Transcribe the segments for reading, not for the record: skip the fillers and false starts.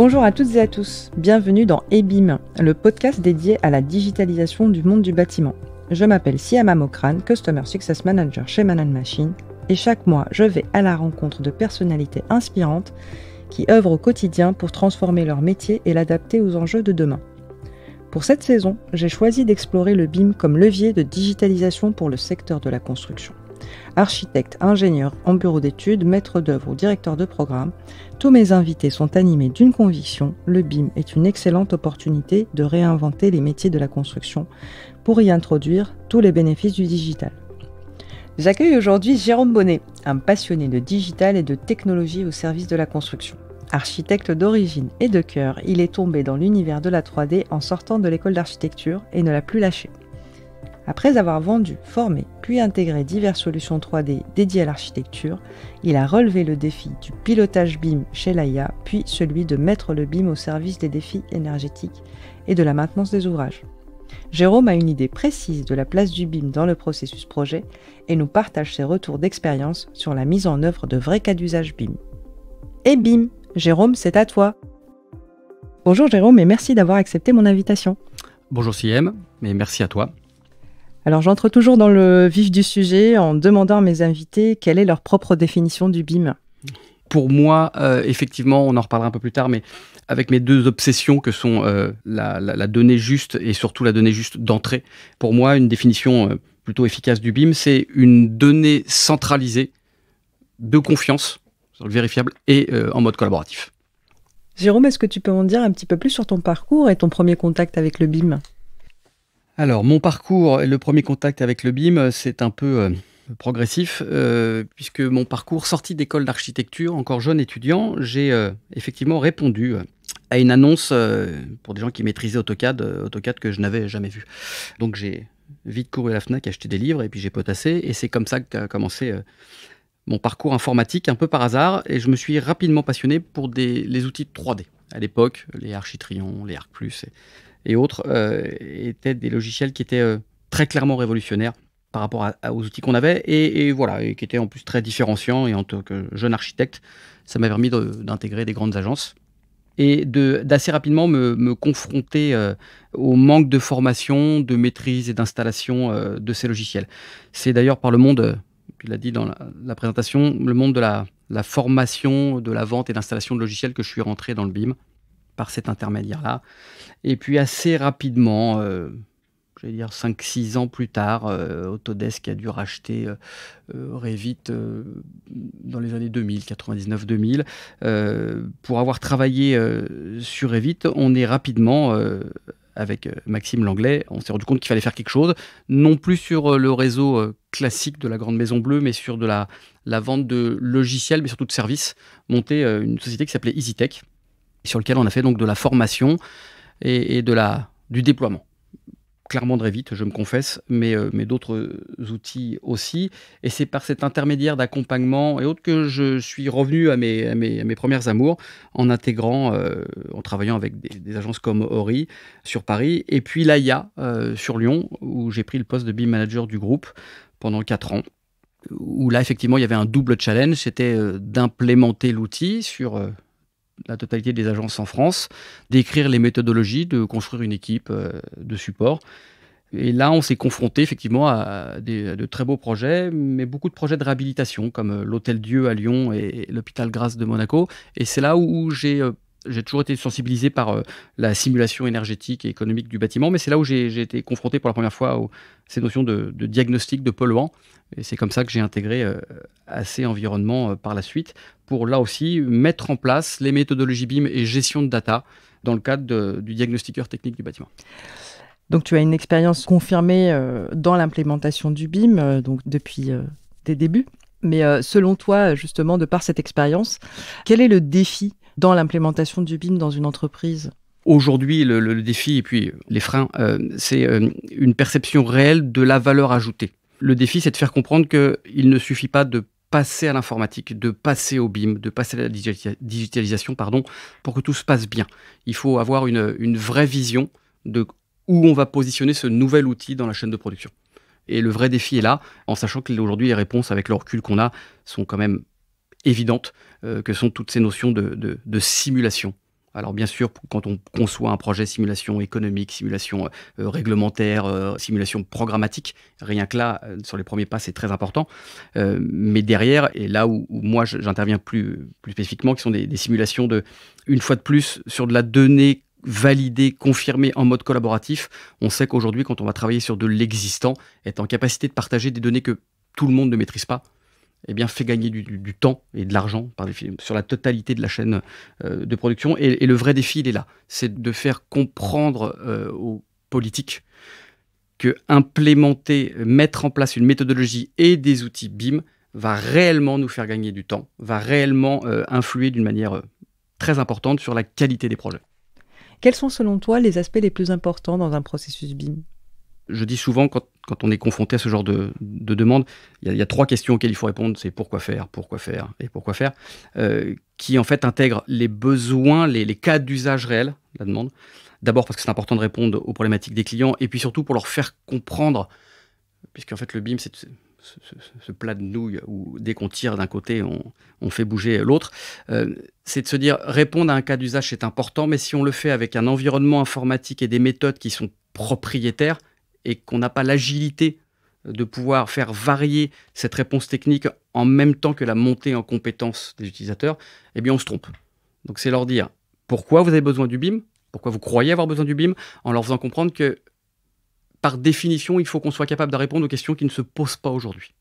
Bonjour à toutes et à tous, bienvenue dans EBIM, le podcast dédié à la digitalisation du monde du bâtiment. Je m'appelle Siama Mokran, Customer Success Manager chez Man & Machine, et chaque mois, je vais à la rencontre de personnalités inspirantes qui œuvrent au quotidien pour transformer leur métier et l'adapter aux enjeux de demain. Pour cette saison, j'ai choisi d'explorer le BIM comme levier de digitalisation pour le secteur de la construction. Architectes, ingénieurs, en bureau d'études, maîtres d'œuvre ou directeurs de programme, tous mes invités sont animés d'une conviction, le BIM est une excellente opportunité de réinventer les métiers de la construction pour y introduire tous les bénéfices du digital. J'accueille aujourd'hui Jérôme Bonnet, un passionné de digital et de technologie au service de la construction. Architecte d'origine et de cœur, il est tombé dans l'univers de la 3D en sortant de l'école d'architecture et ne l'a plus lâché. Après avoir vendu, formé, puis intégré diverses solutions 3D dédiées à l'architecture, il a relevé le défi du pilotage BIM chez l'AIA, puis celui de mettre le BIM au service des défis énergétiques et de la maintenance des ouvrages. Jérôme a une idée précise de la place du BIM dans le processus projet et nous partage ses retours d'expérience sur la mise en œuvre de vrais cas d'usage BIM. Et BIM, Jérôme, c'est à toi. Bonjour Jérôme et merci d'avoir accepté mon invitation. Bonjour CM, et merci à toi. Alors j'entre toujours dans le vif du sujet en demandant à mes invités quelle est leur propre définition du BIM. Pour moi, effectivement, on en reparlera un peu plus tard, mais avec mes deux obsessions que sont la donnée juste et surtout la donnée juste d'entrée, pour moi, une définition plutôt efficace du BIM, c'est une donnée centralisée de confiance, sur le vérifiable, et en mode collaboratif. Jérôme, est-ce que tu peux m'en dire un petit peu plus sur ton parcours et ton premier contact avec le BIM ? Alors, mon parcours et le premier contact avec le BIM, c'est un peu progressif, puisque mon parcours sorti d'école d'architecture, encore jeune étudiant, j'ai effectivement répondu à une annonce pour des gens qui maîtrisaient AutoCAD que je n'avais jamais vu. Donc, j'ai vite couru à la Fnac, acheté des livres, et puis j'ai potassé, et c'est comme ça qu'a commencé mon parcours informatique, un peu par hasard, et je me suis rapidement passionné pour les outils de 3D. À l'époque, les Architrion, les ArcPlus et autres étaient des logiciels qui étaient très clairement révolutionnaires par rapport aux outils qu'on avait et qui étaient en plus très différenciants. Et en tant que jeune architecte, ça m'a permis d'intégrer des grandes agences et d'assez rapidement me confronter au manque de formation, de maîtrise et d'installation de ces logiciels. C'est d'ailleurs par le monde, tu l'as dit dans la présentation, le monde de la formation, de la vente et d'installation de logiciels que je suis rentré dans le BIM par cet intermédiaire-là. Et puis assez rapidement, j'allais dire 5-6 ans plus tard, Autodesk a dû racheter Revit dans les années 2000, 99-2000. Pour avoir travaillé sur Revit, on est rapidement, avec Maxime Langlais, on s'est rendu compte qu'il fallait faire quelque chose, non plus sur le réseau classique de la Grande Maison Bleue, mais sur de la vente de logiciels, mais surtout de services, monter une société qui s'appelait EasyTech, sur lequel on a fait donc de la formation et du déploiement. Clairement de Revit, je me confesse, mais d'autres outils aussi. Et c'est par cet intermédiaire d'accompagnement et autres que je suis revenu à mes premières amours en intégrant, en travaillant avec des agences comme Ori sur Paris, et puis l'AIA sur Lyon, où j'ai pris le poste de BIM manager du groupe pendant 4 ans. Où là, effectivement, il y avait un double challenge, c'était d'implémenter l'outil sur la totalité des agences en France, d'écrire les méthodologies, de construire une équipe de support. Et là, on s'est confronté effectivement à de très beaux projets, mais beaucoup de projets de réhabilitation, comme l'Hôtel Dieu à Lyon et l'Hôpital Grasse de Monaco. Et c'est là où j'ai toujours été sensibilisé par la simulation énergétique et économique du bâtiment, mais c'est là où j'ai été confronté pour la première fois à ces notions de diagnostic de polluants. Et c'est comme ça que j'ai intégré AC Environnement par la suite, pour là aussi mettre en place les méthodologies BIM et gestion de data dans le cadre du diagnostiqueur technique du bâtiment. Donc tu as une expérience confirmée dans l'implémentation du BIM, donc depuis tes débuts. Mais selon toi, justement, de par cette expérience, quel est le défi dans l'implémentation du BIM dans une entreprise ? Aujourd'hui, le défi et puis les freins, c'est une perception réelle de la valeur ajoutée. Le défi, c'est de faire comprendre qu'il ne suffit pas de passer à l'informatique, de passer au BIM, de passer à la digitalisation, pour que tout se passe bien. Il faut avoir une vraie vision de où on va positionner ce nouvel outil dans la chaîne de production. Et le vrai défi est là, en sachant qu'aujourd'hui, les réponses, avec le recul qu'on a, sont quand même évidentes, que sont toutes ces notions de simulation Alors bien sûr, quand on conçoit un projet simulation économique, simulation réglementaire, simulation programmatique, rien que là, sur les premiers pas, c'est très important. Mais derrière, et là où moi j'interviens plus spécifiquement, qui sont des simulations une fois de plus, sur de la donnée validée, confirmée en mode collaboratif. On sait qu'aujourd'hui, quand on va travailler sur de l'existant, être en capacité de partager des données que tout le monde ne maîtrise pas, eh bien, fait gagner du temps et de l'argent sur la totalité de la chaîne de production. Et le vrai défi, il est là. C'est de faire comprendre aux politiques que implémenter, mettre en place une méthodologie et des outils BIM va réellement nous faire gagner du temps, va réellement influer d'une manière très importante sur la qualité des projets. Quels sont selon toi les aspects les plus importants dans un processus BIM ? Je dis souvent, quand on est confronté à ce genre de demande, il y a 3 questions auxquelles il faut répondre. C'est pourquoi faire et pourquoi faire, qui en fait intègrent les besoins, les cas d'usage réels de la demande. D'abord parce que c'est important de répondre aux problématiques des clients, et puis surtout pour leur faire comprendre, puisqu'en fait le BIM, c'est ce plat de nouilles où dès qu'on tire d'un côté, on fait bouger l'autre. C'est de se dire, répondre à un cas d'usage, c'est important, mais si on le fait avec un environnement informatique et des méthodes qui sont propriétaires, et qu'on n'a pas l'agilité de pouvoir faire varier cette réponse technique en même temps que la montée en compétence des utilisateurs, eh bien on se trompe. Donc c'est leur dire pourquoi vous avez besoin du BIM, pourquoi vous croyez avoir besoin du BIM, en leur faisant comprendre que par définition, il faut qu'on soit capable de répondre aux questions qui ne se posent pas aujourd'hui.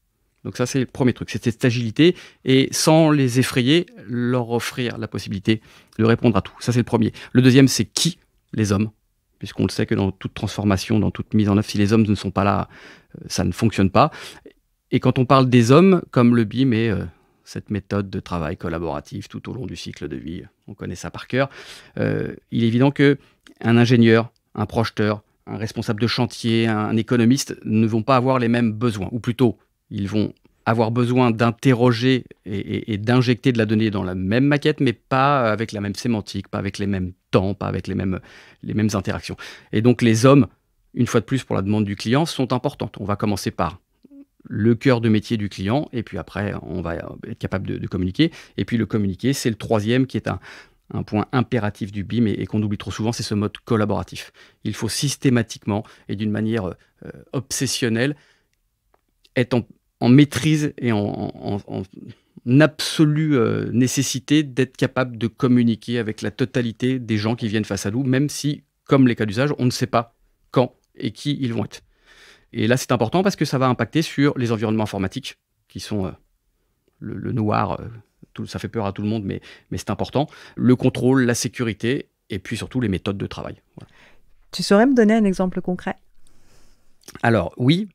Donc ça, c'est le premier truc, c'est cette agilité, et sans les effrayer, leur offrir la possibilité de répondre à tout. Ça, c'est le premier. Le deuxième, c'est qui? Les hommes. Puisqu'on le sait que dans toute transformation, dans toute mise en œuvre, si les hommes ne sont pas là, ça ne fonctionne pas. Et quand on parle des hommes, comme le BIM et cette méthode de travail collaboratif tout au long du cycle de vie, on connaît ça par cœur, il est évident qu'un ingénieur, un projeteur, un responsable de chantier, un économiste ne vont pas avoir les mêmes besoins. Ou plutôt, ils vont avoir besoin d'interroger et d'injecter de la donnée dans la même maquette, mais pas avec la même sémantique, pas avec les mêmes temps, pas avec les mêmes interactions. Et donc les hommes, une fois de plus pour la demande du client, sont importantes. On va commencer par le cœur de métier du client, et puis après, on va être capable de communiquer. Et puis le communiquer, c'est le troisième qui est un point impératif du BIM et qu'on oublie trop souvent, c'est ce mode collaboratif. Il faut systématiquement et d'une manière obsessionnelle être en maîtrise et en absolue nécessité d'être capable de communiquer avec la totalité des gens qui viennent face à nous, même si, comme les cas d'usage, on ne sait pas quand et qui ils vont être. Et là, c'est important parce que ça va impacter sur les environnements informatiques, qui sont le noir, ça fait peur à tout le monde, mais c'est important. Le contrôle, la sécurité, et puis surtout les méthodes de travail. Voilà. Tu saurais me donner un exemple concret ? Alors oui,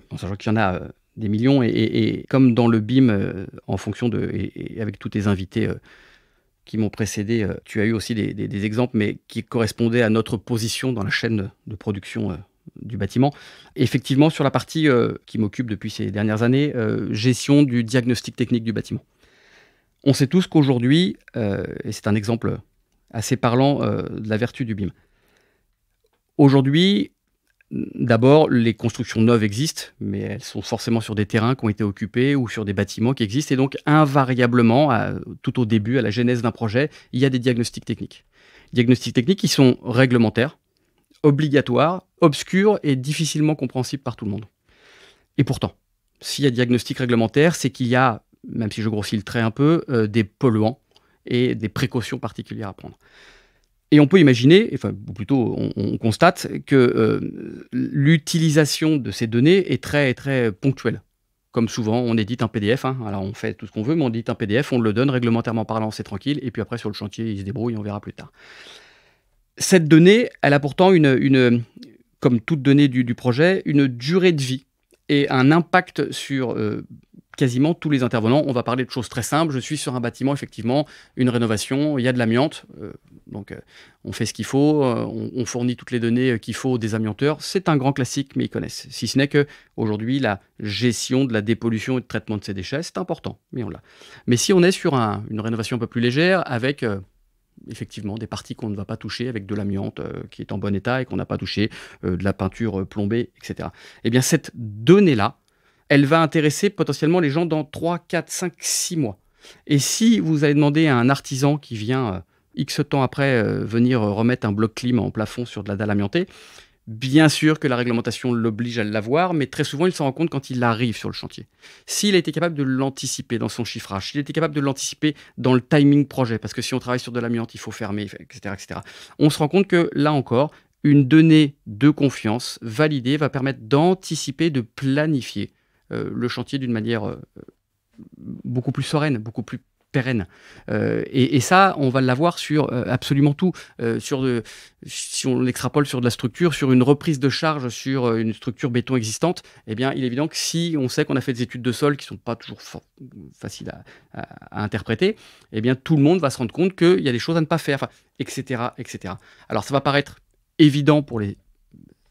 en sachant qu'il y en a des millions, et comme dans le BIM, en fonction et avec tous tes invités qui m'ont précédé, tu as eu aussi des exemples, mais qui correspondaient à notre position dans la chaîne de production du bâtiment. Effectivement, sur la partie qui m'occupe depuis ces dernières années, gestion du diagnostic technique du bâtiment. On sait tous qu'aujourd'hui, et c'est un exemple assez parlant de la vertu du BIM, aujourd'hui, d'abord, les constructions neuves existent, mais elles sont forcément sur des terrains qui ont été occupés ou sur des bâtiments qui existent. Et donc, invariablement, tout au début, à la genèse d'un projet, il y a des diagnostics techniques. Diagnostics techniques qui sont réglementaires, obligatoires, obscurs et difficilement compréhensibles par tout le monde. Et pourtant, s'il y a diagnostic réglementaire, c'est qu'il y a, même si je grossis le trait un peu, des polluants et des précautions particulières à prendre. Et on peut imaginer, enfin, ou plutôt on constate que l'utilisation de ces données est très, très ponctuelle. Comme souvent, on édite un PDF, alors on fait tout ce qu'on veut, mais on édite un PDF, on le donne, réglementairement parlant, c'est tranquille, et puis après sur le chantier, il se débrouille, on verra plus tard. Cette donnée, elle a pourtant comme toute donnée du projet, une durée de vie et un impact sur quasiment tous les intervenants. On va parler de choses très simples. Je suis sur un bâtiment, effectivement, une rénovation, il y a de l'amiante. Donc, on fait ce qu'il faut, on fournit toutes les données qu'il faut des amianteurs. C'est un grand classique, mais ils connaissent. Si ce n'est qu'aujourd'hui, la gestion de la dépollution et de traitement de ces déchets, c'est important, mais on l'a. Mais si on est sur une rénovation un peu plus légère, avec effectivement des parties qu'on ne va pas toucher, avec de l'amiante qui est en bon état et qu'on n'a pas touché, de la peinture plombée, etc. Eh bien, cette donnée-là, elle va intéresser potentiellement les gens dans 3, 4, 5, 6 mois. Et si vous allez demander à un artisan qui vient X temps après, venir remettre un bloc clim en plafond sur de la dalle amiantée. Bien sûr que la réglementation l'oblige à l'avoir, mais très souvent, il s'en rend compte quand il arrive sur le chantier. S'il a été capable de l'anticiper dans son chiffrage, s'il a été capable de l'anticiper dans le timing projet, parce que si on travaille sur de l'amiante, il faut fermer, etc., etc., on se rend compte que, là encore, une donnée de confiance validée va permettre d'anticiper, de planifier le chantier d'une manière beaucoup plus sereine, beaucoup plus pérenne. Et ça, on va l'avoir sur absolument tout. Si on l'extrapole sur de la structure, sur une reprise de charge sur une structure béton existante, eh bien, il est évident que si on sait qu'on a fait des études de sol qui ne sont pas toujours faciles à interpréter, eh bien, tout le monde va se rendre compte qu'il y a des choses à ne pas faire, etc., etc. Alors, ça va paraître évident pour les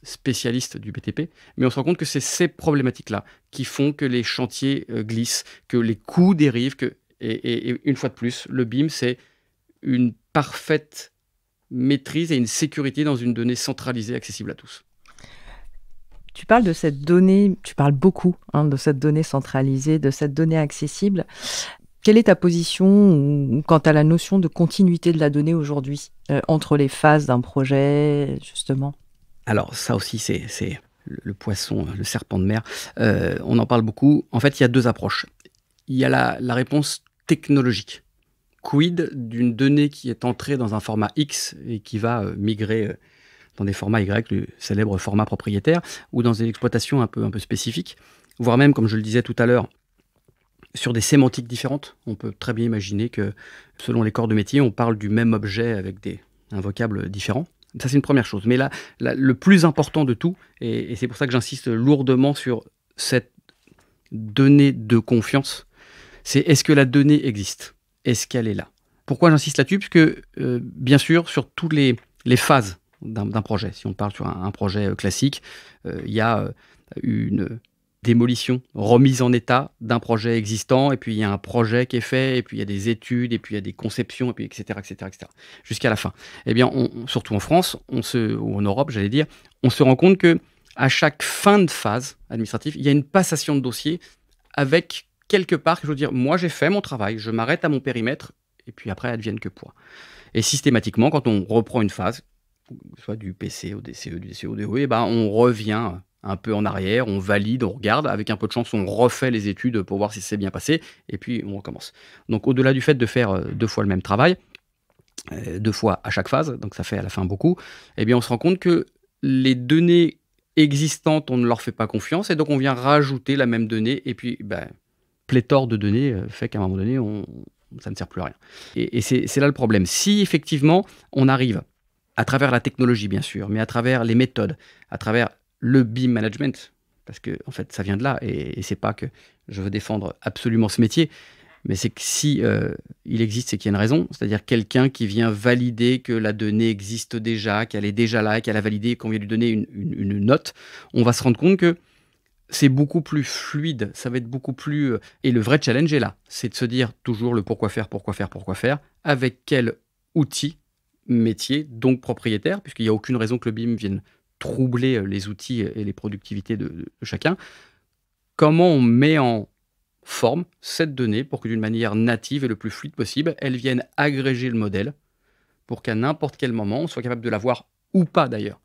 spécialistes du BTP, mais on se rend compte que c'est ces problématiques-là qui font que les chantiers glissent, que les coûts dérivent, et une fois de plus, le BIM, c'est une parfaite maîtrise et une sécurité dans une donnée centralisée accessible à tous. Tu parles de cette donnée, tu parles beaucoup de cette donnée centralisée, de cette donnée accessible. Quelle est ta position quant à la notion de continuité de la donnée aujourd'hui entre les phases d'un projet, justement? Alors ça aussi, c'est le poisson, le serpent de mer. On en parle beaucoup. En fait, il y a deux approches. Il y a la réponse technologique. Quid d'une donnée qui est entrée dans un format X et qui va migrer dans des formats Y, le célèbre format propriétaire, ou dans des exploitations un peu spécifiques, voire même, comme je le disais tout à l'heure, sur des sémantiques différentes. On peut très bien imaginer que, selon les corps de métier, on parle du même objet avec un vocable différent. Ça, c'est une première chose. Mais là, le plus important de tout, et c'est pour ça que j'insiste lourdement sur cette donnée de confiance, c'est est-ce que la donnée existe ? Est-ce qu'elle est là ? Pourquoi j'insiste là-dessus ? Puisque, bien sûr, sur toutes les phases d'un projet, si on parle sur un projet classique, il y a une démolition, remise en état d'un projet existant, et puis il y a un projet qui est fait, et puis il y a des études, et puis il y a des conceptions, et puis etc., jusqu'à la fin. Eh bien, surtout en France, ou en Europe, j'allais dire, on se rend compte que à chaque fin de phase administrative, il y a une passation de dossier avec quelque part, je veux dire, moi j'ai fait mon travail, je m'arrête à mon périmètre, et puis après, advienne que pourra. Et systématiquement, quand on reprend une phase, soit du PC au DCE, du DCE au DOE, eh ben, on revient un peu en arrière, on valide, on regarde, avec un peu de chance, on refait les études pour voir si c'est bien passé, et puis on recommence. Donc au-delà du fait de faire 2 fois le même travail, 2 fois à chaque phase, donc ça fait à la fin beaucoup, eh bien on se rend compte que les données existantes, on ne leur fait pas confiance, et donc on vient rajouter la même donnée, et puis pléthore de données fait qu'à un moment donné, ça ne sert plus à rien. Et c'est là le problème. Si effectivement, on arrive, à travers la technologie bien sûr, mais à travers les méthodes, à travers le BIM management, parce que en fait ça vient de là, et c'est pas que je veux défendre absolument ce métier, mais c'est que si il existe, c'est qu'il y a une raison, c'est-à-dire quelqu'un qui vient valider que la donnée existe déjà, qu'elle est déjà là, qu'elle a validé, qu'on vient lui donner une note, on va se rendre compte que c'est beaucoup plus fluide, ça va être beaucoup plus... Et le vrai challenge est là, c'est de se dire toujours le pourquoi faire, avec quel outil, métier, donc propriétaire, puisqu'il n'y a aucune raison que le BIM vienne troubler les outils et les productivités de chacun. Comment on met en forme cette donnée pour que d'une manière native et le plus fluide possible, elle vienne agréger le modèle pour qu'à n'importe quel moment, on soit capable de l'avoir ou pas d'ailleurs.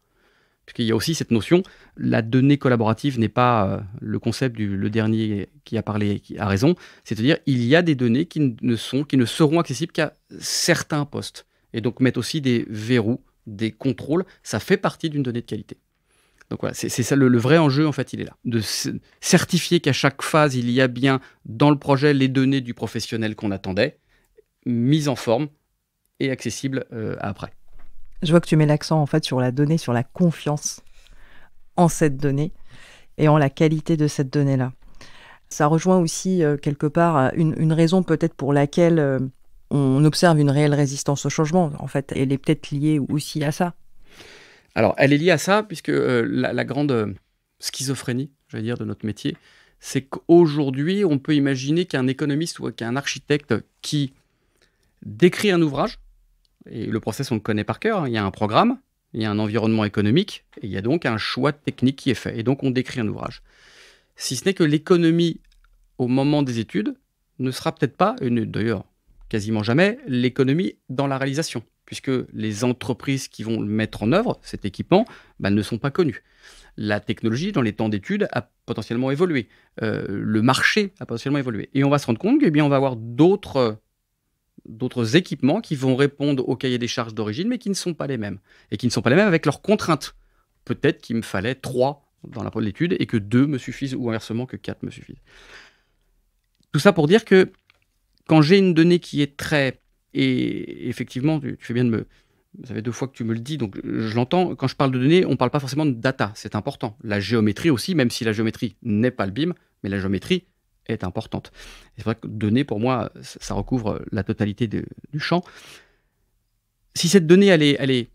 Puisqu'il y a aussi cette notion, la donnée collaborative n'est pas le concept le dernier qui a parlé, qui a raison, c'est-à-dire il y a des données qui ne seront accessibles qu'à certains postes. Et donc mettre aussi des verrous, des contrôles, ça fait partie d'une donnée de qualité. Donc voilà, c'est ça le vrai enjeu, en fait, il est là. De certifier qu'à chaque phase, il y a bien dans le projet les données du professionnel qu'on attendait, mises en forme et accessibles après. Je vois que tu mets l'accent en fait sur la donnée, sur la confiance en cette donnée et en la qualité de cette donnée-là. Ça rejoint aussi quelque part une raison peut-être pour laquelle on observe une réelle résistance au changement. En fait, elle est peut-être liée aussi à ça. Alors, elle est liée à ça puisque la grande schizophrénie, j'allais dire, de notre métier, c'est qu'aujourd'hui, on peut imaginer qu'un économiste ou qu'un architecte qui décrit un ouvrage, et le process, on le connaît par cœur, il y a un programme, il y a un environnement économique, et il y a donc un choix technique qui est fait. Et donc, on décrit un ouvrage. Si ce n'est que l'économie, au moment des études, ne sera peut-être pas, d'ailleurs, quasiment jamais l'économie dans la réalisation, puisque les entreprises qui vont mettre en œuvre cet équipement ne sont pas connues. La technologie, dans les temps d'études, a potentiellement évolué. Le marché a potentiellement évolué. Et on va se rendre compte qu'on va avoir d'autres équipements qui vont répondre au cahier des charges d'origine, mais qui ne sont pas les mêmes. Et qui ne sont pas les mêmes avec leurs contraintes. Peut-être qu'il me fallait 3 dans la preuve d'étude et que 2 me suffisent, ou inversement que 4 me suffisent. Tout ça pour dire que quand j'ai une donnée qui est très... Et effectivement, tu fais bien de me... Ça fait 2 fois que tu me le dis, donc je l'entends. Quand je parle de données, on ne parle pas forcément de data, c'est important. La géométrie aussi, même si la géométrie n'est pas le BIM, mais la géométrie est importante. C'est vrai que données, pour moi, ça recouvre la totalité du champ. Si cette donnée, elle est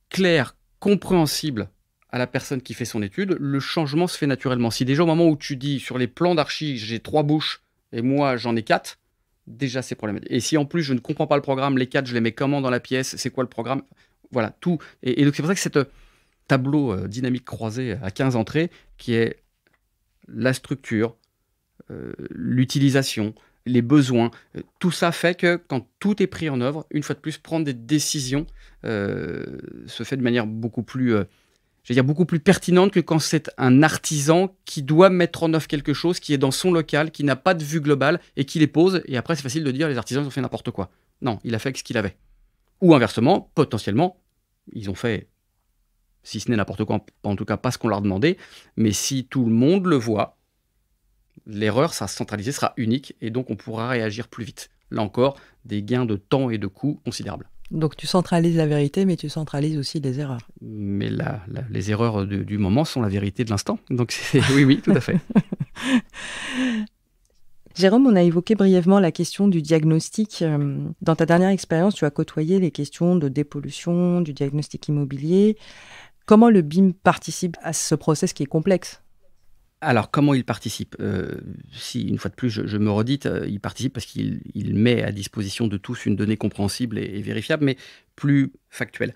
claire, compréhensible à la personne qui fait son étude, le changement se fait naturellement. Si déjà au moment où tu dis sur les plans d'archi, j'ai 3 bouches et moi j'en ai 4, déjà c'est problématique. Et si en plus je ne comprends pas le programme, les 4 je les mets comment dans la pièce, c'est quoi le programme, voilà, tout. Et donc c'est pour ça que ce tableau dynamique croisé à 15 entrées, qui est la structure, l'utilisation, les besoins, tout ça fait que quand tout est pris en œuvre, une fois de plus, prendre des décisions se fait de manière beaucoup plus, beaucoup plus pertinente que quand c'est un artisan qui doit mettre en œuvre quelque chose qui est dans son local, qui n'a pas de vue globale et qui les pose. Et après, c'est facile de dire les artisans ils ont fait n'importe quoi. Non, il a fait avec ce qu'il avait. Ou inversement, potentiellement, ils ont fait, si ce n'est n'importe quoi, en tout cas pas ce qu'on leur demandait, mais si tout le monde le voit, l'erreur sera centralisée, sera unique, et donc on pourra réagir plus vite. Là encore, des gains de temps et de coûts considérables. Donc tu centralises la vérité, mais tu centralises aussi les erreurs. Mais les erreurs du moment sont la vérité de l'instant. Donc oui, tout à fait. Jérôme, on a évoqué brièvement la question du diagnostic. Dans ta dernière expérience, tu as côtoyé les questions de dépollution, du diagnostic immobilier. Comment le BIM participe à ce process qui est complexe ? Alors, comment il participe ? Si, une fois de plus, je me redite, il participe parce qu'il met à disposition de tous une donnée compréhensible et vérifiable, mais plus factuelle.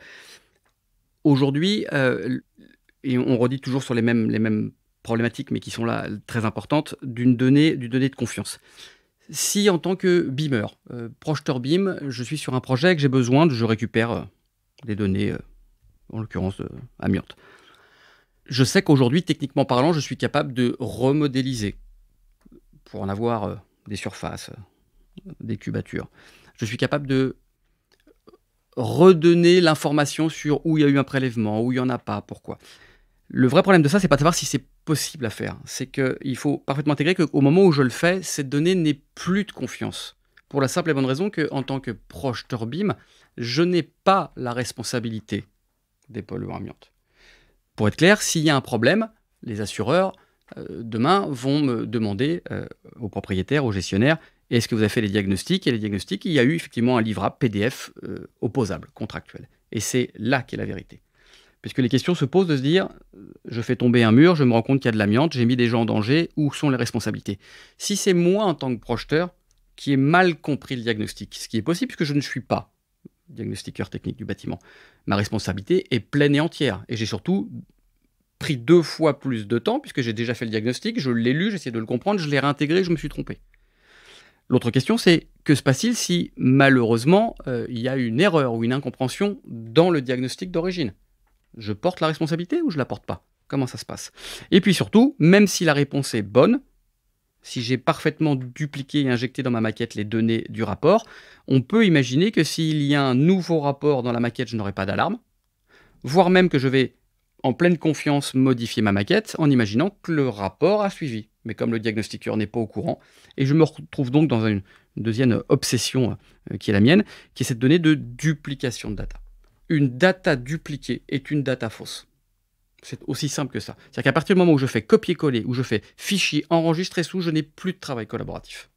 Aujourd'hui, et on redit toujours sur les mêmes problématiques, mais qui sont là très importantes, du donnée de confiance. Si, en tant que BIMer, projeteur BIM, je suis sur un projet que j'ai besoin, je récupère des données, en l'occurrence amiantes. Je sais qu'aujourd'hui, techniquement parlant, je suis capable de remodéliser pour en avoir des surfaces, des cubatures. Je suis capable de redonner l'information sur où il y a eu un prélèvement, où il n'y en a pas, pourquoi. Le vrai problème de ça, c'est pas de savoir si c'est possible à faire. C'est qu'il faut parfaitement intégrer qu'au moment où je le fais, cette donnée n'est plus de confiance. Pour la simple et bonne raison qu'en tant que projeteur BIM, je n'ai pas la responsabilité des polluants amiantes. Pour être clair, s'il y a un problème, les assureurs, demain, vont me demander aux propriétaires, aux gestionnaires, est-ce que vous avez fait les diagnostics ? Et les diagnostics, il y a eu effectivement un livrable PDF opposable, contractuel. Et c'est là qu'est la vérité. Puisque les questions se posent de se dire, je fais tomber un mur, je me rends compte qu'il y a de l'amiante, j'ai mis des gens en danger, où sont les responsabilités ? Si c'est moi, en tant que projeteur, qui ai mal compris le diagnostic, ce qui est possible puisque je ne suis pas diagnostiqueur technique du bâtiment, ma responsabilité est pleine et entière. Et j'ai surtout pris 2 fois plus de temps, puisque j'ai déjà fait le diagnostic, je l'ai lu, j'ai essayé de le comprendre, je l'ai réintégré, je me suis trompé. L'autre question, c'est que se passe-t-il si, malheureusement, il y a une erreur ou une incompréhension dans le diagnostic d'origine ? Je porte la responsabilité ou je ne la porte pas ? Comment ça se passe ? Et puis surtout, même si la réponse est bonne, si j'ai parfaitement dupliqué et injecté dans ma maquette les données du rapport, on peut imaginer que s'il y a un nouveau rapport dans la maquette, je n'aurai pas d'alarme, voire même que je vais, en pleine confiance, modifier ma maquette en imaginant que le rapport a suivi. Mais comme le diagnostiqueur n'est pas au courant, et je me retrouve donc dans une deuxième obsession qui est la mienne, qui est cette donnée de duplication de data. Une data dupliquée est une data fausse. C'est aussi simple que ça. C'est-à-dire qu'à partir du moment où je fais copier-coller, où je fais fichier, enregistrer sous, je n'ai plus de travail collaboratif.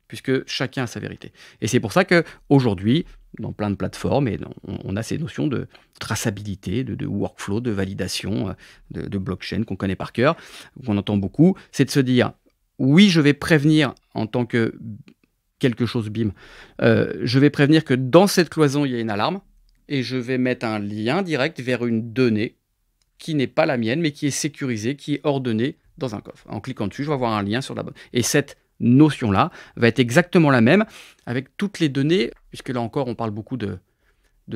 Puisque chacun a sa vérité. Et c'est pour ça qu'aujourd'hui, dans plein de plateformes, on a ces notions de traçabilité, de workflow, de validation, de blockchain qu'on connaît par cœur, qu'on entend beaucoup. C'est de se dire, oui, je vais prévenir en tant que quelque chose BIM, je vais prévenir que dans cette cloison, il y a une alarme, et je vais mettre un lien direct vers une donnée qui n'est pas la mienne, mais qui est sécurisée, qui est ordonnée dans un coffre. En cliquant dessus, je vais avoir un lien sur la bonne. Et cette notion-là va être exactement la même avec toutes les données, puisque là encore, on parle beaucoup de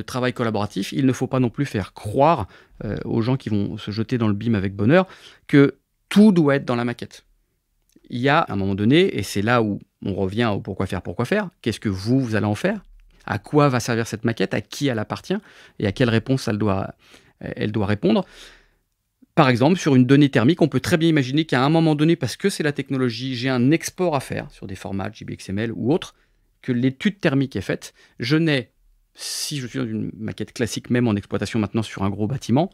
travail collaboratif. Il ne faut pas non plus faire croire aux gens qui vont se jeter dans le BIM avec bonheur que tout doit être dans la maquette. Il y a un moment donné, et c'est là où on revient au pourquoi faire, qu'est-ce que vous allez en faire, à quoi va servir cette maquette, à qui elle appartient, et à quelle réponse elle doit répondre. Par exemple, sur une donnée thermique, on peut très bien imaginer qu'à un moment donné, parce que c'est la technologie, j'ai un export à faire sur des formats JBXML ou autres, que l'étude thermique est faite. Je n'ai, si je suis dans une maquette classique, même en exploitation maintenant sur un gros bâtiment,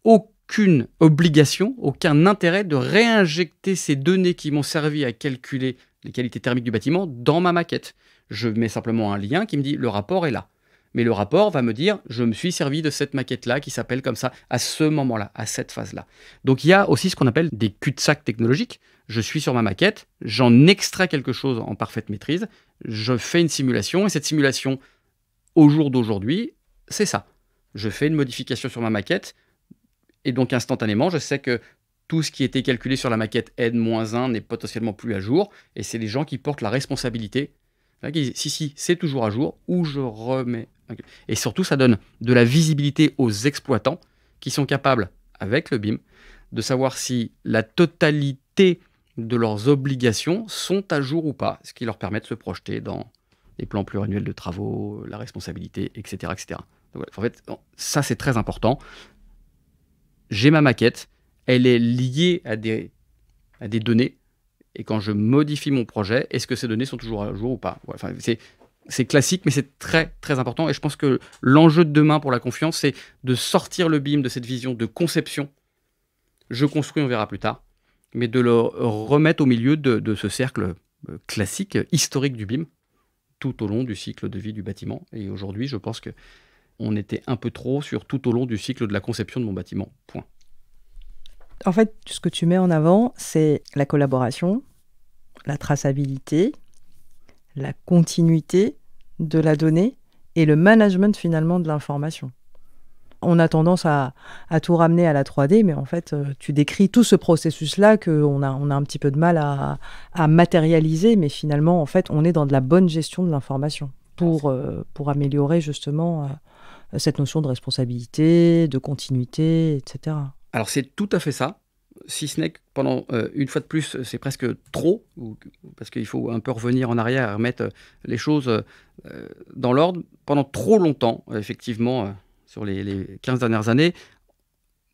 aucune obligation, aucun intérêt de réinjecter ces données qui m'ont servi à calculer les qualités thermiques du bâtiment dans ma maquette. Je mets simplement un lien qui me dit « le rapport est là ». Mais le rapport va me dire « je me suis servi de cette maquette-là qui s'appelle comme ça, à ce moment-là, à cette phase-là ». Donc il y a aussi ce qu'on appelle des cul-de-sac technologiques. Je suis sur ma maquette, j'en extrais quelque chose en parfaite maîtrise, je fais une simulation, et cette simulation, au jour d'aujourd'hui, c'est ça. Je fais une modification sur ma maquette, et donc instantanément, je sais que tout ce qui était calculé sur la maquette N-1 n'est potentiellement plus à jour, et c'est les gens qui portent la responsabilité. Là, qui disent, si, c'est toujours à jour, ou je remets. Et surtout, ça donne de la visibilité aux exploitants qui sont capables, avec le BIM, de savoir si la totalité de leurs obligations sont à jour ou pas, ce qui leur permet de se projeter dans les plans pluriannuels de travaux, la responsabilité, etc. etc. Donc, voilà. En fait, ça, c'est très important. J'ai ma maquette, elle est liée à des données, et quand je modifie mon projet, est-ce que ces données sont toujours à jour ou pas? Enfin, c'est classique, mais c'est très, très important. Et je pense que l'enjeu de demain pour la confiance, c'est de sortir le BIM de cette vision de conception. Je construis, on verra plus tard. Mais de le remettre au milieu de ce cercle classique, historique du BIM, tout au long du cycle de vie du bâtiment. Et aujourd'hui, je pense qu'on était un peu trop sur tout au long du cycle de la conception de mon bâtiment. Point. En fait, ce que tu mets en avant, c'est la collaboration, la traçabilité, la continuité de la donnée et le management finalement de l'information. On a tendance à tout ramener à la 3D, mais en fait, tu décris tout ce processus-là qu'on a un petit peu de mal à matérialiser, mais finalement, en fait, on est dans de la bonne gestion de l'information pour améliorer justement cette notion de responsabilité, de continuité, etc. Alors c'est tout à fait ça, si ce n'est que pendant, une fois de plus, c'est presque trop, parce qu'il faut un peu revenir en arrière et remettre les choses dans l'ordre. Pendant trop longtemps, effectivement, sur les 15 dernières années,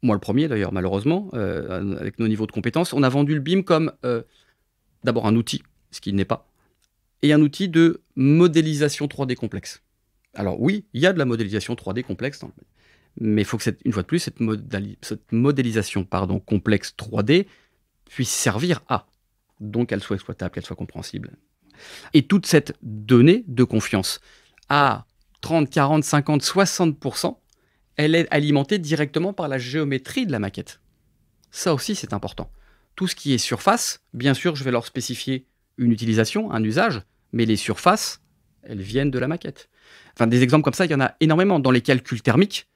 moi le premier d'ailleurs malheureusement, avec nos niveaux de compétences, on a vendu le BIM comme d'abord un outil, ce qu'il n'est pas, et un outil de modélisation 3D complexe. Alors oui, il y a de la modélisation 3D complexe dans le BIM. Mais il faut que, une fois de plus, cette modélisation complexe 3D puisse servir à. Donc, qu'elle soit exploitable, qu'elle soit compréhensible. Et toute cette donnée de confiance, à 30, 40, 50, 60%, elle est alimentée directement par la géométrie de la maquette. Ça aussi, c'est important. Tout ce qui est surface, bien sûr, je vais leur spécifier une utilisation, un usage, mais les surfaces, elles viennent de la maquette. Enfin, des exemples comme ça, il y en a énormément. Dans les calculs thermiques,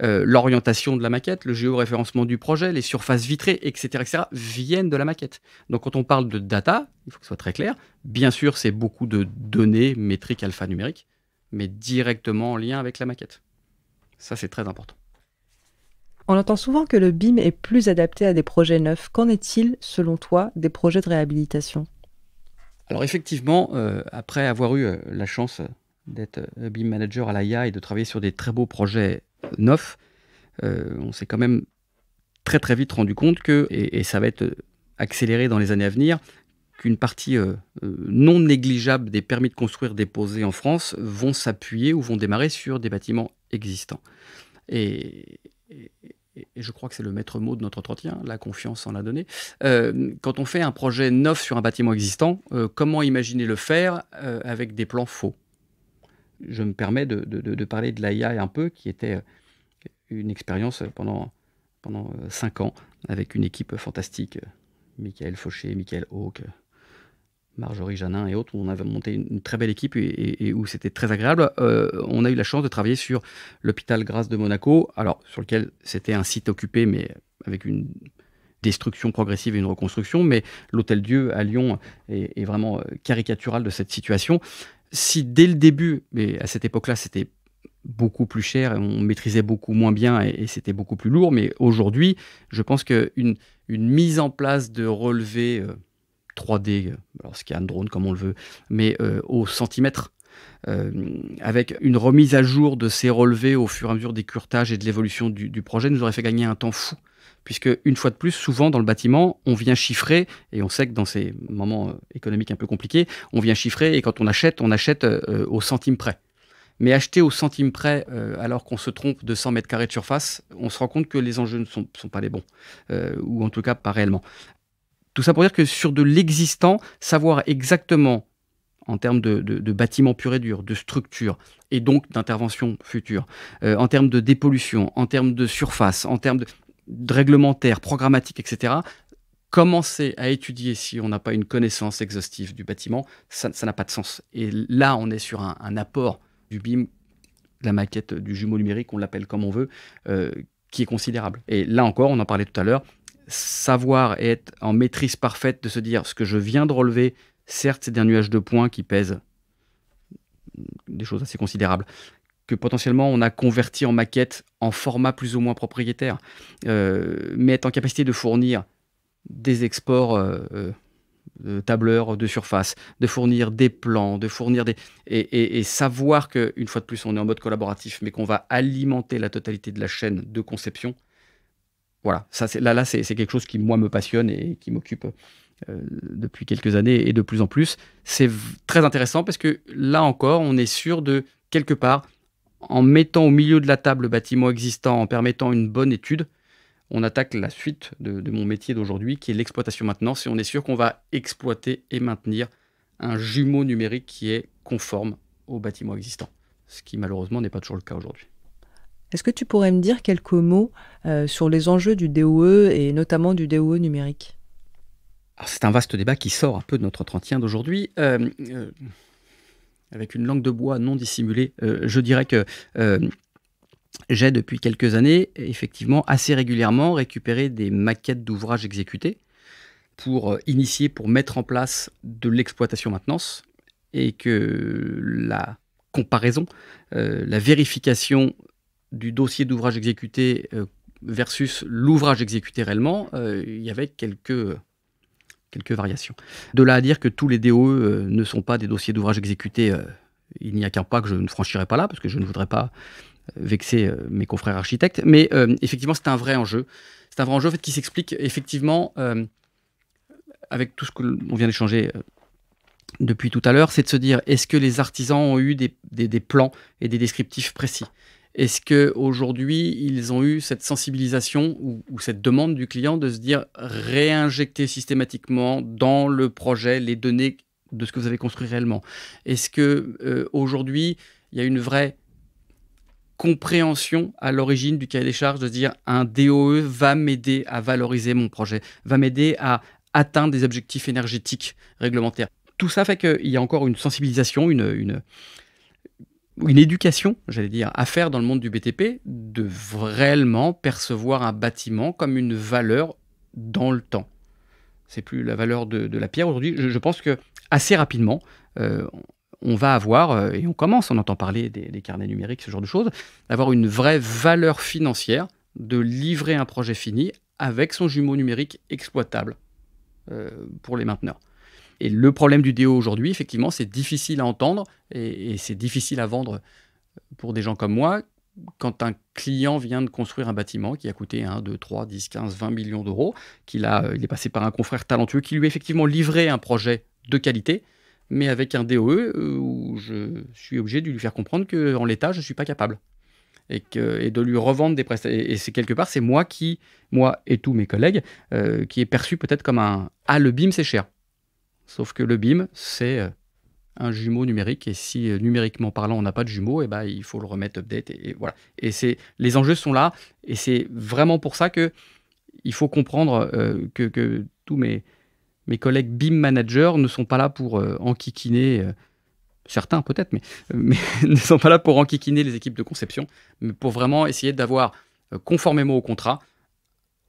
l'orientation de la maquette, le géoréférencement du projet, les surfaces vitrées, etc., viennent de la maquette. Donc quand on parle de data, il faut que ce soit très clair. Bien sûr, c'est beaucoup de données métriques alphanumériques, mais directement en lien avec la maquette. Ça, c'est très important. On entend souvent que le BIM est plus adapté à des projets neufs. Qu'en est-il, selon toi, des projets de réhabilitation? Alors effectivement, après avoir eu la chance d'être BIM manager à l'AIA et de travailler sur des très beaux projets neufs, on s'est quand même très très vite rendu compte que, et ça va être accéléré dans les années à venir, qu'une partie non négligeable des permis de construire déposés en France vont s'appuyer ou vont démarrer sur des bâtiments existants. Et je crois que c'est le maître mot de notre entretien, la confiance en la donnée. Quand on fait un projet neuf sur un bâtiment existant, comment imaginer le faire avec des plans faux? Je me permets de parler de l'AIA un peu, qui était une expérience pendant 5 ans, avec une équipe fantastique, Michael Fauché, Michael Hawk, Marjorie Janin et autres, où on avait monté une très belle équipe et où c'était très agréable. On a eu la chance de travailler sur l'hôpital Grasse de Monaco, alors sur lequel c'était un site occupé, mais avec une destruction progressive et une reconstruction, mais l'Hôtel-Dieu à Lyon est vraiment caricatural de cette situation. Si dès le début, mais à cette époque-là, c'était beaucoup plus cher, on maîtrisait beaucoup moins bien et c'était beaucoup plus lourd, mais aujourd'hui, je pense qu'une mise en place de relevés 3D, alors scan, drone comme on le veut, mais au centimètre, avec une remise à jour de ces relevés au fur et à mesure des curetages et de l'évolution du projet, nous aurait fait gagner un temps fou. Puisque, une fois de plus, souvent dans le bâtiment, on vient chiffrer, et on sait que dans ces moments économiques un peu compliqués, on vient chiffrer, et quand on achète au centime près. Mais acheter au centime près, alors qu'on se trompe de 100 mètres carrés de surface, on se rend compte que les enjeux ne sont pas les bons, ou en tout cas pas réellement. Tout ça pour dire que sur de l'existant, savoir exactement, en termes de bâtiments pur et dur, de structure, et donc d'intervention future, en termes de dépollution, en termes de surface, en termes de réglementaire, programmatique, etc., commencer à étudier si on n'a pas une connaissance exhaustive du bâtiment, ça n'a pas de sens. Et là, on est sur un apport du BIM, la maquette du jumeau numérique, on l'appelle comme on veut, qui est considérable. Et là encore, on en parlait tout à l'heure, savoir et être en maîtrise parfaite de se dire ce que je viens de relever, certes, c'est un nuage de points qui pèse des choses assez considérables, que potentiellement on a converti en maquette en format plus ou moins propriétaire, mais être en capacité de fournir des exports de tableurs de surface, de fournir des plans, de fournir des... Et savoir qu'une fois de plus, on est en mode collaboratif, mais qu'on va alimenter la totalité de la chaîne de conception. Voilà, ça, c'est quelque chose qui, moi, me passionne et qui m'occupe depuis quelques années et de plus en plus. C'est très intéressant parce que là encore, on est sûr de, quelque part, en mettant au milieu de la table le bâtiment existant, en permettant une bonne étude, on attaque la suite de mon métier d'aujourd'hui, qui est l'exploitation maintenance, et on est sûr qu'on va exploiter et maintenir un jumeau numérique qui est conforme au bâtiment existant, ce qui malheureusement n'est pas toujours le cas aujourd'hui. Est-ce que tu pourrais me dire quelques mots sur les enjeux du DOE et notamment du DOE numérique ? Alors, c'est un vaste débat qui sort un peu de notre entretien d'aujourd'hui. Avec une langue de bois non dissimulée, je dirais que j'ai depuis quelques années, effectivement, assez régulièrement récupéré des maquettes d'ouvrages exécutés pour initier, pour mettre en place de l'exploitation-maintenance, et que la comparaison, la vérification du dossier d'ouvrage exécuté versus l'ouvrage exécuté réellement, il y avait quelques variations. De là à dire que tous les DOE ne sont pas des dossiers d'ouvrage exécutés, il n'y a qu'un pas que je ne franchirai pas là, parce que je ne voudrais pas vexer mes confrères architectes. Mais effectivement, c'est un vrai enjeu. C'est un vrai enjeu en fait, qui s'explique effectivement avec tout ce qu'on vient d'échanger depuis tout à l'heure, c'est de se dire, est-ce que les artisans ont eu des plans et des descriptifs précis ? Est-ce qu'aujourd'hui, ils ont eu cette sensibilisation ou cette demande du client de se dire réinjecter systématiquement dans le projet les données de ce que vous avez construit réellement ? Est-ce qu'aujourd'hui, il y a une vraie compréhension à l'origine du cahier des charges de se dire un DOE va m'aider à valoriser mon projet, va m'aider à atteindre des objectifs énergétiques réglementaires ? Tout ça fait qu'il y a encore une sensibilisation, une éducation, j'allais dire, à faire dans le monde du BTP, de réellement percevoir un bâtiment comme une valeur dans le temps. C'est plus la valeur de la pierre aujourd'hui. Je pense que assez rapidement, on va avoir, et on commence, on entend parler des carnets numériques, ce genre de choses, d'avoir une vraie valeur financière de livrer un projet fini avec son jumeau numérique exploitable pour les mainteneurs. Et le problème du DO aujourd'hui, effectivement, c'est difficile à entendre et c'est difficile à vendre pour des gens comme moi quand un client vient de construire un bâtiment qui a coûté 1, 2, 3, 10, 15, 20 millions d'euros, il est passé par un confrère talentueux qui lui a effectivement livré un projet de qualité, mais avec un DOE où je suis obligé de lui faire comprendre qu'en l'état, je ne suis pas capable. Et de lui revendre des prestations. Et c'est quelque part, c'est moi et tous mes collègues, qui est perçu peut-être comme le BIM, c'est cher. Sauf que le BIM, c'est un jumeau numérique. Et si, numériquement parlant, on n'a pas de jumeau, il faut le remettre update. Et voilà. Et les enjeux sont là. Et c'est vraiment pour ça qu'il faut comprendre que tous mes collègues BIM managers ne sont pas là pour enquiquiner... certains peut-être, mais ne sont pas là pour enquiquiner les équipes de conception, mais pour vraiment essayer d'avoir, conformément au contrat,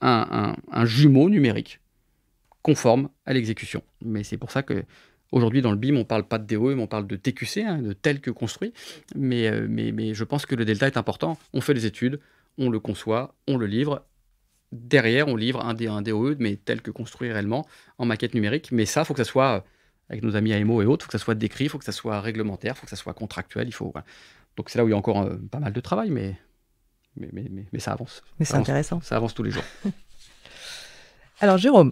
un jumeau numérique conforme à l'exécution. Mais c'est pour ça que aujourd'hui, dans le BIM, on ne parle pas de DOE, mais on parle de TQC, de tel que construit. Mais je pense que le delta est important. On fait les études, on le conçoit, on le livre. Derrière, on livre un DOE, mais tel que construit réellement, en maquette numérique. Mais ça, il faut que ça soit, avec nos amis AMO et autres, il faut que ça soit décrit, il faut que ça soit réglementaire, il faut que ça soit contractuel. Voilà. Donc c'est là où il y a encore pas mal de travail, mais ça avance. Mais c'est intéressant. Ça avance tous les jours. Alors Jérôme,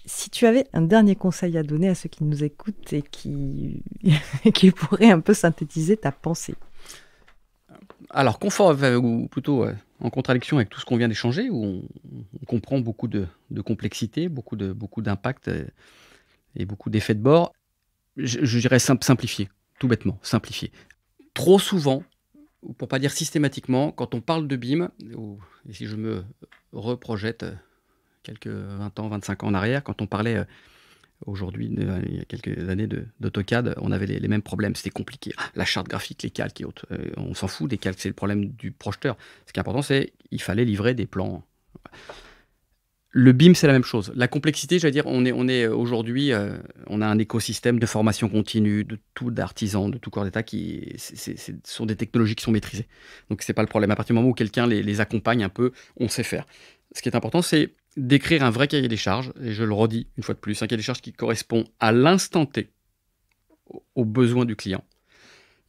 si tu avais un dernier conseil à donner à ceux qui nous écoutent et qui pourraient un peu synthétiser ta pensée. Alors, conforme, ou plutôt en contradiction avec tout ce qu'on vient d'échanger, où on comprend beaucoup de complexité, beaucoup d'impact et beaucoup d'effets de bord, je dirais simplifier, tout bêtement, simplifier. Trop souvent, pour pas dire systématiquement, quand on parle de BIM, et si je me reprojette quelques 20 ans, 25 ans en arrière, quand on parlait aujourd'hui, il y a quelques années d'AutoCAD, on avait les mêmes problèmes, c'était compliqué. La charte graphique, les calques et autres, on s'en fout des calques, c'est le problème du projeteur. Ce qui est important, c'est qu'il fallait livrer des plans. Le BIM, c'est la même chose. La complexité, j'allais dire, on est aujourd'hui, on a un écosystème de formation continue, d'artisans, de tout corps d'État ce sont des technologies qui sont maîtrisées. Donc, c'est pas le problème. À partir du moment où quelqu'un les accompagne un peu, on sait faire. Ce qui est important, c'est d'écrire un vrai cahier des charges, et je le redis une fois de plus, un cahier des charges qui correspond à l'instant T aux besoins du client.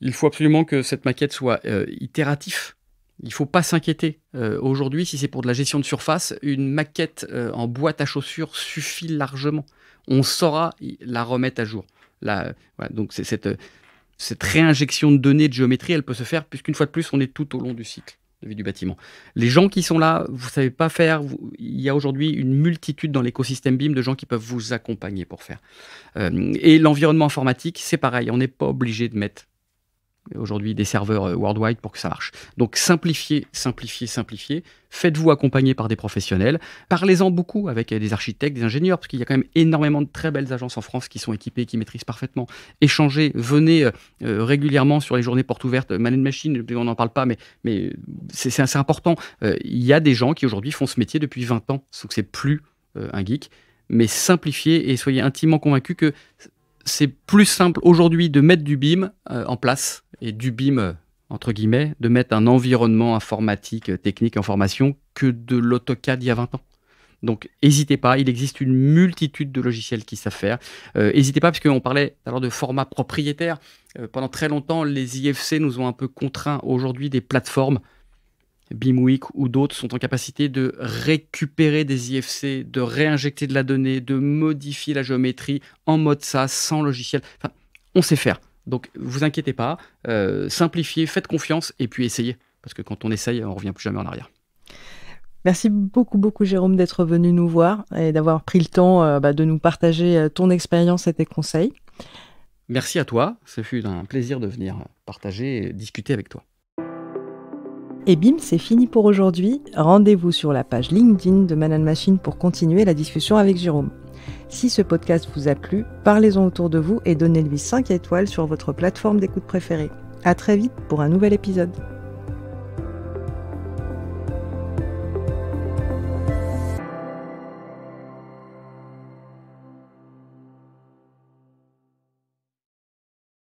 Il faut absolument que cette maquette soit itérative. Il ne faut pas s'inquiéter. Aujourd'hui, si c'est pour de la gestion de surface, une maquette en boîte à chaussures suffit largement. On saura la remettre à jour. Voilà, donc c'est cette réinjection de données de géométrie, elle peut se faire, puisqu'une fois de plus, on est tout au long du cycle de vie du bâtiment. Les gens qui sont là, vous ne savez pas faire, il y a aujourd'hui une multitude dans l'écosystème BIM de gens qui peuvent vous accompagner pour faire. Et l'environnement informatique, c'est pareil, on n'est pas obligé de mettre aujourd'hui des serveurs worldwide pour que ça marche. Donc simplifiez. Faites-vous accompagner par des professionnels. Parlez-en beaucoup avec des architectes, des ingénieurs, parce qu'il y a quand même énormément de très belles agences en France qui sont équipées, qui maîtrisent parfaitement. Échangez, venez régulièrement sur les journées portes ouvertes. Man & Machine, on n'en parle pas, mais c'est assez important. Il y a des gens qui aujourd'hui font ce métier depuis 20 ans, sauf que c'est plus un geek. Mais simplifiez et soyez intimement convaincus que c'est plus simple aujourd'hui de mettre du BIM en place, et du BIM, entre guillemets, de mettre un environnement informatique, technique, en formation, que de l'AutoCAD il y a 20 ans. Donc, n'hésitez pas, il existe une multitude de logiciels qui savent faire. N'hésitez pas, parce qu'on parlait alors de format propriétaire. Pendant très longtemps, les IFC nous ont un peu contraints. Aujourd'hui, des plateformes, BIMweek ou d'autres, sont en capacité de récupérer des IFC, de réinjecter de la donnée, de modifier la géométrie en mode SaaS, sans logiciel. Enfin, on sait faire. Donc, vous inquiétez pas, simplifiez, faites confiance et puis essayez. Parce que quand on essaye, on ne revient plus jamais en arrière. Merci beaucoup Jérôme d'être venu nous voir et d'avoir pris le temps de nous partager ton expérience et tes conseils. Merci à toi, ce fut un plaisir de venir partager et discuter avec toi. Et bim, c'est fini pour aujourd'hui. Rendez-vous sur la page LinkedIn de Man & Machine pour continuer la discussion avec Jérôme. Si ce podcast vous a plu, parlez-en autour de vous et donnez-lui 5 étoiles sur votre plateforme d'écoute préférée. À très vite pour un nouvel épisode.